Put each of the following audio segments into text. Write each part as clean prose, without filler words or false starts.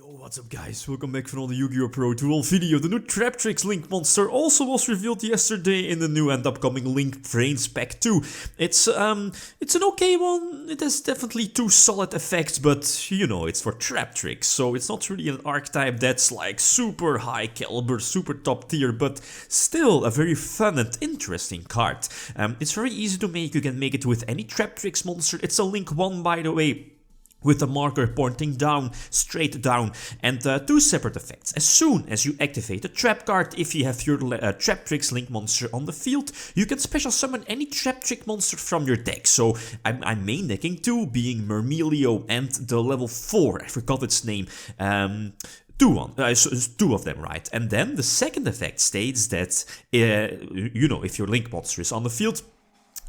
What's up guys, welcome back for another GlitchxCity duel video. The new Traptrix Link monster also was revealed yesterday in the new and upcoming Link Vrains Pack 2. It's an okay one, it has definitely two solid effects, but you know, it's for Traptrix, so it's not really an archetype that's like super high caliber, super top tier, but still a very fun and interesting card. It's very easy to make, you can make it with any Traptrix monster. It's a Link 1 by the way, with the marker pointing down, straight down, and two separate effects. As soon as you activate a trap card, if you have your Traptrix Link monster on the field, you can special summon any Traptrix monster from your deck. So I'm main decking two, being Mermelio and the level 4, I forgot its name, two of them, right? And then the second effect states that, you know, if your Link monster is on the field,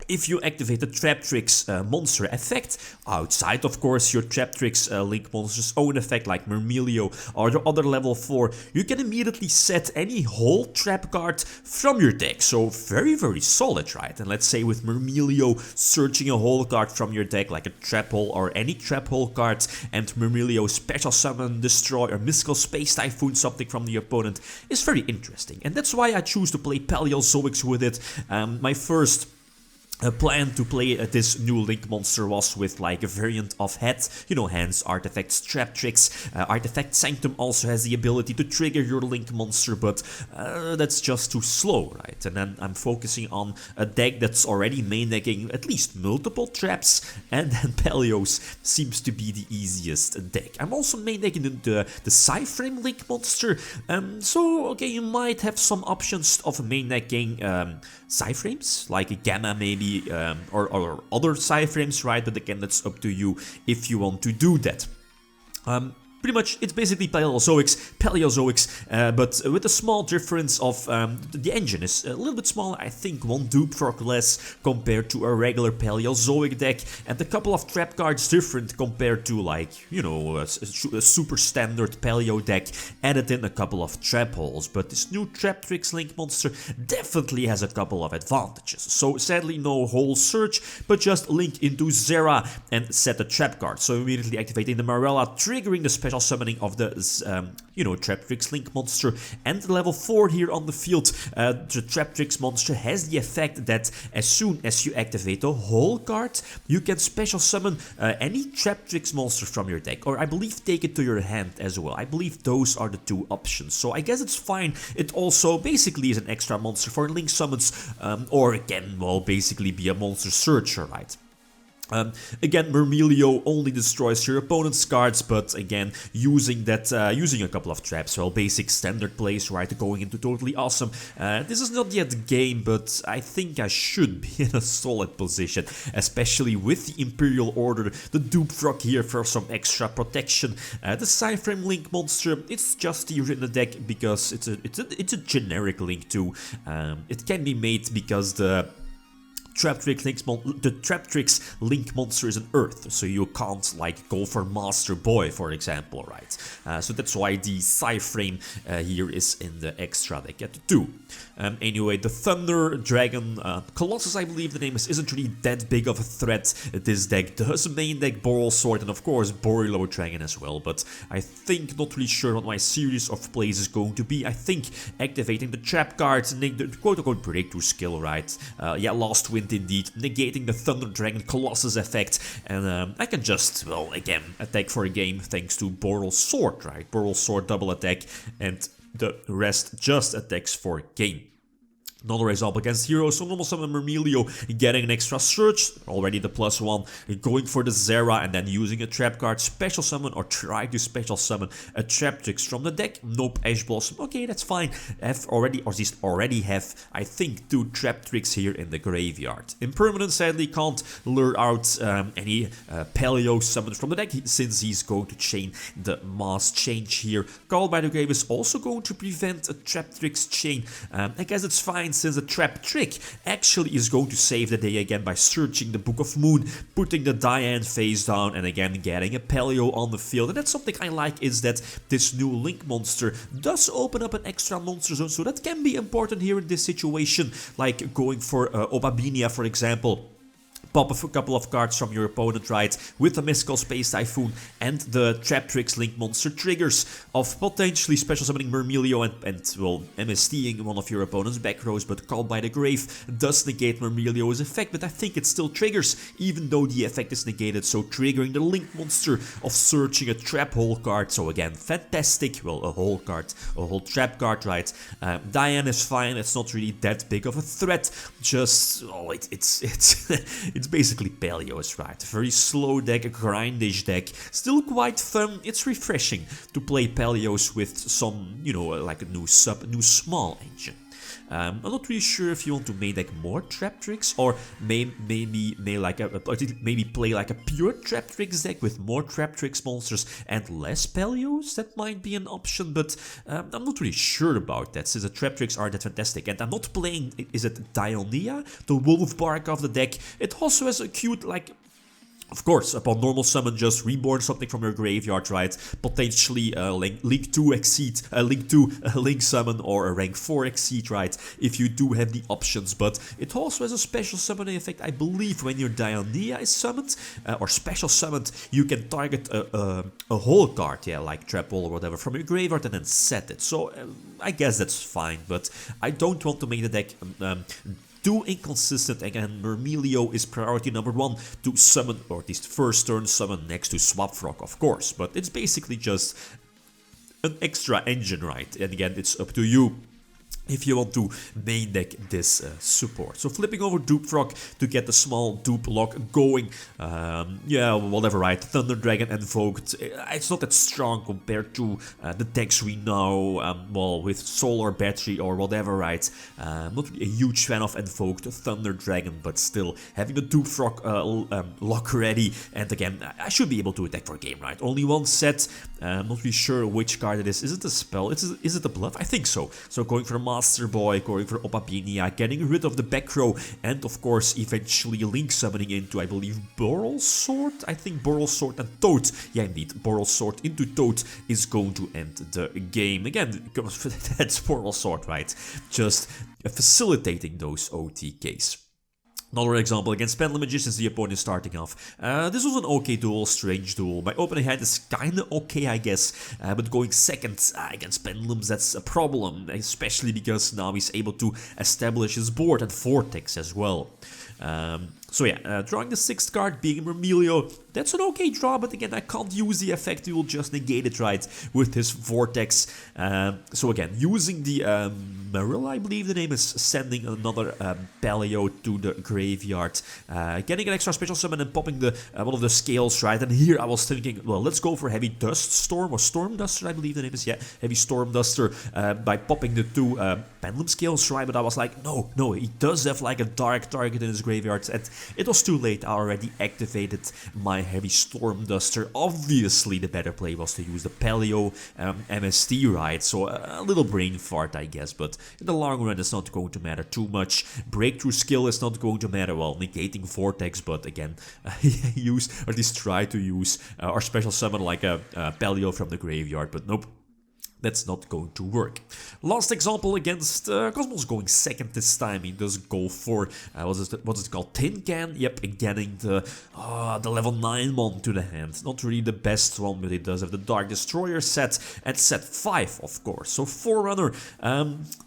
if you activate the Traptrix monster effect, outside of course your Traptrix Link monster's own effect like Mermelio or the other level 4, you can immediately set any whole trap card from your deck. So very solid, right? And let's say with Mermelio searching a whole card from your deck like a trap hole or any trap hole card, and Mermelio special summon, destroy or mystical space typhoon something from the opponent is very interesting. And that's why I choose to play Paleozoics with it. My first plan to play this new Link monster was with like a variant of Head, you know, Hands, Artifacts, Traptrix. Artifact Sanctum also has the ability to trigger your Link monster, but that's just too slow, right? And then I'm focusing on a deck that's already main decking at least multiple traps, and then Paleos seems to be the easiest deck. I'm also main decking the Psyframe Link monster, so okay, you might have some options of main decking Psyframes, like a Gamma maybe, or other Psyframes, right? But again, that's up to you if you want to do that. Pretty much, it's basically Paleozoics, but with a small difference of the engine is a little bit smaller, I think one dupe frog less compared to a regular Paleozoic deck, and a couple of trap cards different compared to, like, you know, a super standard Paleo deck, added in a couple of trap holes. But this new Traptrix Link monster definitely has a couple of advantages. So sadly no hole search, but just link into Sera and set a trap card. So immediately activating the Marella, triggering the special summoning of the, you know, Traptrix Link monster, and level 4 here on the field. The Traptrix monster has the effect that as soon as you activate a whole card, you can special summon any Traptrix monster from your deck, or I believe take it to your hand as well. I believe those are the two options, so I guess it's fine. It also basically is an extra monster for Link summons, or it can, well, basically be a monster searcher, right? Again, Mermelio only destroys your opponent's cards, but again, using a couple of traps, well, basic standard plays, right, going into totally awesome. This is not yet the game, but I think I should be in a solid position, especially with the Imperial Order, the dupe frog here for some extra protection. The Psyframe Link monster, it's just here in the deck because it's a generic Link too. It can be made because the Traptrix Link monster is an Earth, so you can't like go for Master Boy, for example, right? So that's why the Psyframe here is in the extra deck at 2. Anyway, the Thunder Dragon Colossus, I believe the name isn't really that big of a threat. This deck does main deck Boral Sword and of course Borilo Dragon as well, but I think not really sure what my series of plays is going to be. I think activating the trap cards, the quote-unquote breakthrough skill, right? Yeah, Last Wind indeed, negating the Thunder Dragon Colossus effect, and I can just, well, again, attack for a game thanks to Boral Sword, right? Boral Sword double attack, and the rest just attacks for game. Another raise up against heroes, so normal summon Mermelio, getting an extra search, already the +1, going for the Sera, and then using a trap card, special summon or try to special summon a Traptrix from the deck. Nope, Ash Blossom, okay, that's fine. Have already, or at least already have, I think, 2 Traptrix here in the graveyard. Impermanent sadly can't lure out any Paleo summons from the deck, since he's going to chain the mass change here. Call by the Grave is also going to prevent a Traptrix chain. I guess it's fine, since the Traptrix actually is going to save the day again by searching the Book of Moon, putting the Diane face down, and again getting a Paleo on the field. And that's something I like, is that this new Link monster does open up an extra monster zone, so that can be important here in this situation, like going for Obabinia, for example. pop a couple of cards from your opponent, right, with the Mystical Space Typhoon and the Traptrix Link Monster triggers of potentially special summoning Murmelio and well, MSTing one of your opponent's back rows, but Called by the Grave does negate Murmelio's effect, but I think it still triggers, even though the effect is negated, so triggering the Link Monster of searching a Trap Hole card, so again, fantastic, well, a hole card, a whole trap card, right. Diane is fine, it's not really that big of a threat, just, oh, it's it's basically Paleos, right, very slow deck, a grindish deck, still quite fun, it's refreshing to play Paleos with some, you know, like a new small engine. I'm not really sure if you want to main deck more Traptrix or maybe play like a pure Traptrix deck with more Traptrix monsters and less Paleos. That might be an option, but I'm not really sure about that since the Traptrix are that fantastic. And I'm not playing, is it Dionia, the wolf bark of the deck? It also has a cute, like, of course, upon normal summon, just reborn something from your graveyard, right? Potentially Link 2 Exceed, Link Summon, or a rank 4 Exceed, right? If you do have the options, but it also has a special summoning effect. I believe when your Dionia is summoned, or special summoned, you can target a whole card, yeah, like Trap Hole or whatever, from your graveyard and then set it. So I guess that's fine, but I don't want to make the deck too inconsistent. Again, Murmelio is priority number 1 to summon, or at least first turn summon next to Swap Frog, of course, but it's basically just an extra engine, right? And again, it's up to you if you want to main deck this support. So flipping over Dupe Frog to get the small dupe lock going. Yeah, whatever, right? Thunder Dragon Invoked. It's not that strong compared to the decks we know, well, with Solar Battery or whatever, right? Not really a huge fan of Invoked Thunder Dragon, but still having the Dupe Frog lock ready. And again, I should be able to attack for a game, right? Only one set. I'm not really sure which card it is. Is it a spell? Is it a bluff? I think so. So going for a Master Boy, going for Opapinia, getting rid of the back row, and of course eventually Link summoning into, I believe, Boral Sword? I think Boral Sword and Toad. Yeah, indeed, Boral Sword into Toad is going to end the game. Again, that's Boral Sword, right? Just facilitating those OTKs. Another example against Pendulum Magicians, the opponent is starting off. This was an okay duel, strange duel. My opening hand is kinda okay, I guess, but going second against Pendulums, that's a problem, especially because now he's able to establish his board and Vortex as well. So yeah, drawing the 6th card, being Murmelio, that's an okay draw, but again, I can't use the effect, he will just negate it, right, with his Vortex. So again, using the Marilla, I believe the name is, sending another Paleo to the graveyard, getting an extra special summon and popping the one of the scales, right, and here I was thinking, well, let's go for Heavy Dust Storm, or Storm Duster, I believe the name is, yeah, Heavy Storm Duster, by popping the 2 Pendulum Scales, right, but I was like, no, he does have like a dark target in his graveyard, and it was too late, I already activated my Heavy Storm Duster. Obviously the better play was to use the Paleo MST, right, so a little brain fart, I guess, but in the long run it's not going to matter too much. Breakthrough skill is not going to matter, well, negating Vortex, but again, use, or at least try to use, our special summon like a Paleo from the graveyard, but nope. That's not going to work. Last example against Cosmos going second this time. He does go for, what is it called? Tin Can? Yep, and getting the level 9 one to the hand. Not really the best one, but he does have the Dark Destroyer set and set 5, of course. So Forerunner,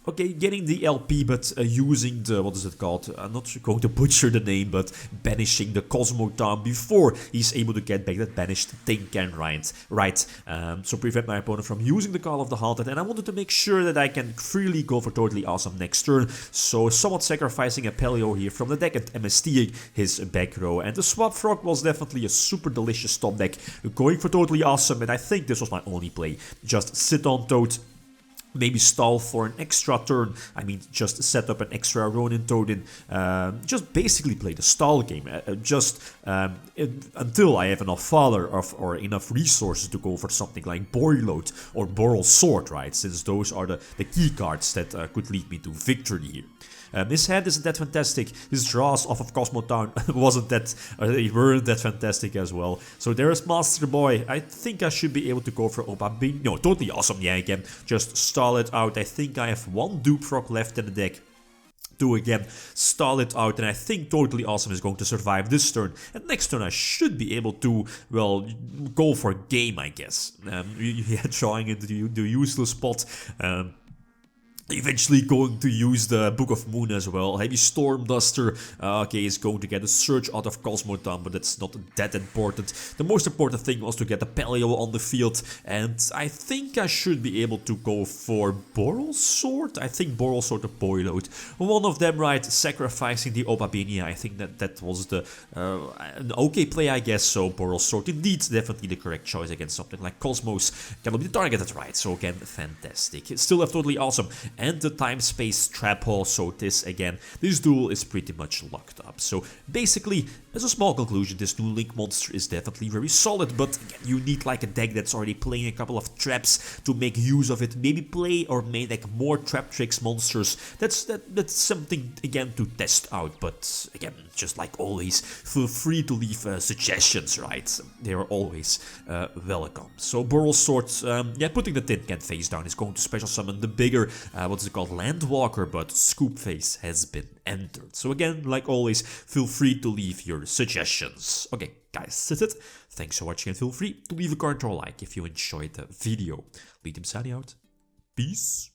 okay, getting the LP, but using the, what is it called? I'm not going to butcher the name, but banishing the Cosmo Town before he's able to get back that banished Tin Can, right? So prevent my opponent from using the Call of the Haunted, and I wanted to make sure that I can freely go for Totally Awesome next turn, so somewhat sacrificing a Paleo here from the deck and MSTing his back row, and the Swap Frog was definitely a super delicious top deck, going for Totally Awesome, and I think this was my only play. Just sit on Toad, maybe stall for an extra turn, I mean just set up an extra Ronin Toad in, just basically play the stall game, until I have enough fodder or enough resources to go for something like Boreload or Boral Sword, right, since those are the key cards that could lead me to victory here. His hand isn't that fantastic, his draws off of Cosmo Town weren't that fantastic as well. So there's Master Boy. I think I should be able to go for Opa. No, Totally Awesome, yeah, again, just stall it out. I think I have 1 Dupe Frog left in the deck. to again stall it out, and I think Totally Awesome is going to survive this turn. And next turn I should be able to, well, go for game, I guess. Yeah, drawing into the useless spot. Eventually going to use the Book of Moon as well. Heavy Storm Duster, okay, is going to get a Surge out of Cosmoton, but that's not that important. The most important thing was to get the Paleo on the field, and I think I should be able to go for Boral Sword. I think Boral Sword or Boilode. One of them, right, sacrificing the Opabinia. I think that was the an okay play, I guess, so Boral Sword indeed definitely the correct choice against something like Cosmos. Cannot be targeted, right, so again, fantastic. Still have Totally Awesome. And the time-space trap hole, so this duel is pretty much locked up. So basically, as a small conclusion, this new Link monster is definitely very solid, but again, you need like a deck that's already playing a couple of traps to make use of it. Maybe play or make like more Traptrix monsters. That's something again to test out, but again, just like always, feel free to leave suggestions, right? They are always welcome. So Boral Sword, yeah, putting the tin can face down is going to special summon the bigger what's it called, Landwalker, but Scoop Face has been entered. So again, like always, feel free to leave your suggestions. Okay, guys, that's it. Thanks for watching and feel free to leave a comment or a like if you enjoyed the video. Lithium signing out. Peace.